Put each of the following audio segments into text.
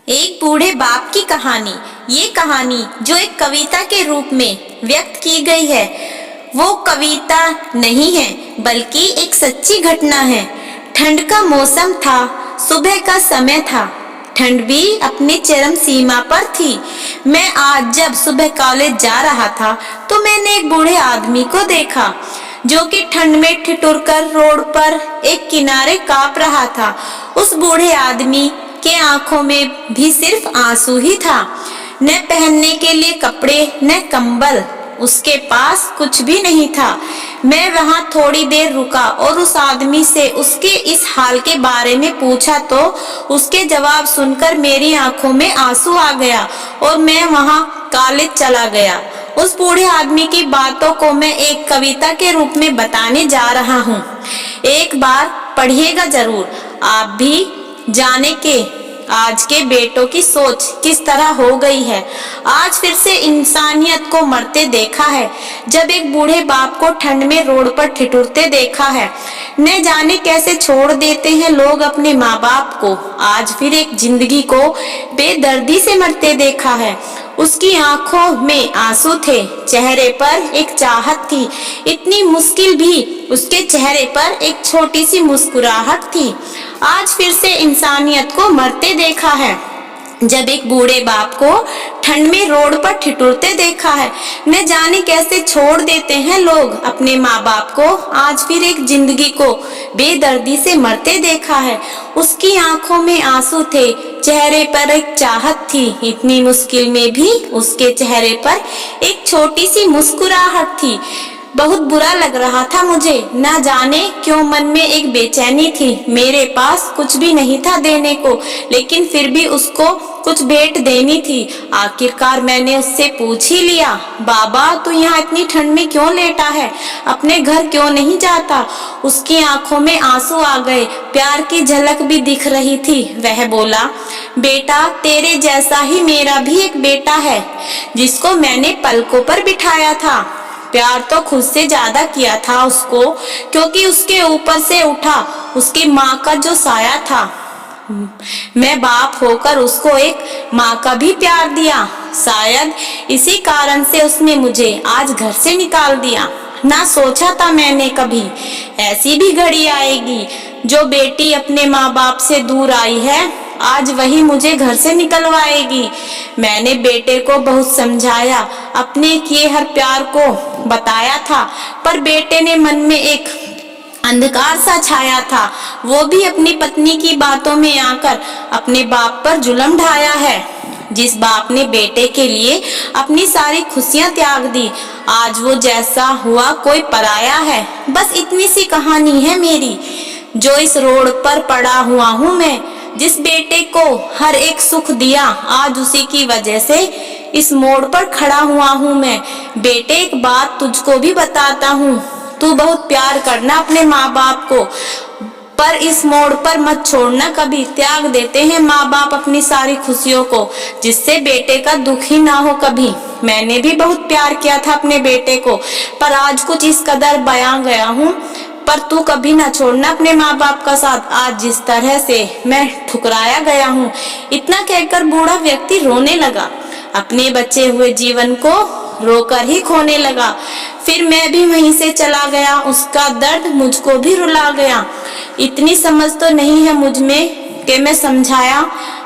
एक बूढ़े बाप की कहानी। ये कहानी जो एक कविता के रूप में व्यक्त की गई है, वो कविता नहीं है बल्कि एक सच्ची घटना है। ठंड का मौसम था, सुबह का समय था। ठंड भी अपनी चरम सीमा पर थी। मैं आज जब सुबह कॉलेज जा रहा था तो मैंने एक बूढ़े आदमी को देखा जो कि ठंड में ठिठुरकर रोड पर एक किनारे कांप रहा था। उस बूढ़े आदमी के आंखों में भी सिर्फ आंसू ही था। न पहनने के लिए कपड़े न कंबल, उसके पास कुछ भी नहीं था। मैं वहां थोड़ी देर रुका और उस आदमी से उसके इस हाल के बारे में पूछा तो उसके जवाब सुनकर मेरी आंखों में आंसू आ गया और मैं वहां कॉलेज चला गया। उस बूढ़े आदमी की बातों को मैं एक कविता के रूप में बताने जा रहा हूँ। एक बार पढ़िएगा जरूर, आप भी जाने के आज के बेटों की सोच किस तरह हो गई है। आज फिर से इंसानियत को मरते देखा है, जब एक बूढ़े बाप को ठंड में रोड पर ठिठुरते देखा है। न जाने कैसे छोड़ देते हैं लोग अपने माँ बाप को। आज फिर एक जिंदगी को बेदर्दी से मरते देखा है। उसकी आंखों में आंसू थे, चेहरे पर एक चाहत थी। इतनी मुश्किल भी उसके चेहरे पर एक छोटी सी मुस्कुराहट थी। आज फिर से इंसानियत को मरते देखा है, जब एक बूढ़े बाप को ठंड में रोड पर ठिठुरते देखा है। न जाने कैसे छोड़ देते हैं लोग अपने माँ बाप को। आज फिर एक जिंदगी को बेदर्दी से मरते देखा है। उसकी आंखों में आंसू थे, चेहरे पर एक चाहत थी। इतनी मुश्किल में भी उसके चेहरे पर एक छोटी सी मुस्कुराहट थी। बहुत बुरा लग रहा था मुझे, न जाने क्यों मन में एक बेचैनी थी। मेरे पास कुछ भी नहीं था देने को, लेकिन फिर भी उसको कुछ भेंट देनी थी। आखिरकार मैंने उससे पूछ ही लिया, बाबा तू यहाँ इतनी ठंड में क्यों लेटा है, अपने घर क्यों नहीं जाता? उसकी आंखों में आंसू आ गए, प्यार की झलक भी दिख रही थी। वह बोला, बेटा तेरे जैसा ही मेरा भी एक बेटा है, जिसको मैंने पलकों पर बिठाया था। प्यार तो खुद से ज्यादा किया था उसको, क्योंकि उसके ऊपर से उठा उसकी माँ का जो साया था। मैं बाप होकर उसको एक माँ का भी प्यार दिया। शायद इसी कारण से उसने मुझे आज घर से निकाल दिया। ना सोचा था मैंने कभी ऐसी भी घड़ी आएगी। जो बेटी अपने माँ बाप से दूर आई है, आज वही मुझे घर से निकलवाएगी। मैंने बेटे को बहुत समझाया, अपने किए हर प्यार को बताया था, पर बेटे ने मन में एक अंधकार सा छाया था। वो भी अपनी पत्नी की बातों में आकर अपने बाप पर जुल्म ढाया है। जिस बाप ने बेटे के लिए अपनी सारी खुशियां त्याग दी, आज वो जैसा हुआ कोई पराया है। बस इतनी सी कहानी है मेरी, जो इस रोड पर पड़ा हुआ हूँ मैं। जिस बेटे को हर एक सुख दिया, आज उसी की वजह से इस मोड़ पर खड़ा हुआ हूँ मैं। बेटे एक बात तुझको भी बताता हूँ, तू बहुत प्यार करना अपने माँ बाप को, पर इस मोड़ पर मत छोड़ना कभी। त्याग देते हैं माँ बाप अपनी सारी खुशियों को, जिससे बेटे का दुख ही ना हो कभी। मैंने भी बहुत प्यार किया था अपने बेटे को, पर आज कुछ इस कदर बयां गया हूँ। पर तू कभी ना छोड़ना अपने माँ बाप का साथ। आज जिस तरह से मैं ठुकराया गया हूँ। इतना कहकर बूढ़ा व्यक्ति रोने लगा, अपने बचे हुए जीवन को रोकर ही खोने लगा। फिर मैं भी वहीं से चला गया, उसका दर्द मुझको भी रुला गया। इतनी समझ तो नहीं है मुझ में कि मैं समझाया,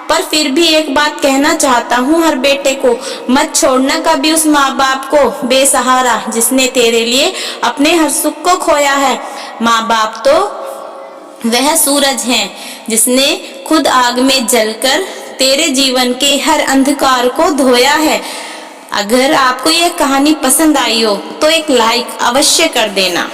पर फिर भी एक बात कहना चाहता हूँ हर बेटे को, मत छोड़ना कभी उस माँ बाप को बेसहारा, जिसने तेरे लिए अपने हर सुख को खोया है। माँ बाप तो वह सूरज हैं, जिसने खुद आग में जलकर तेरे जीवन के हर अंधकार को धोया है। अगर आपको यह कहानी पसंद आई हो तो एक लाइक अवश्य कर देना।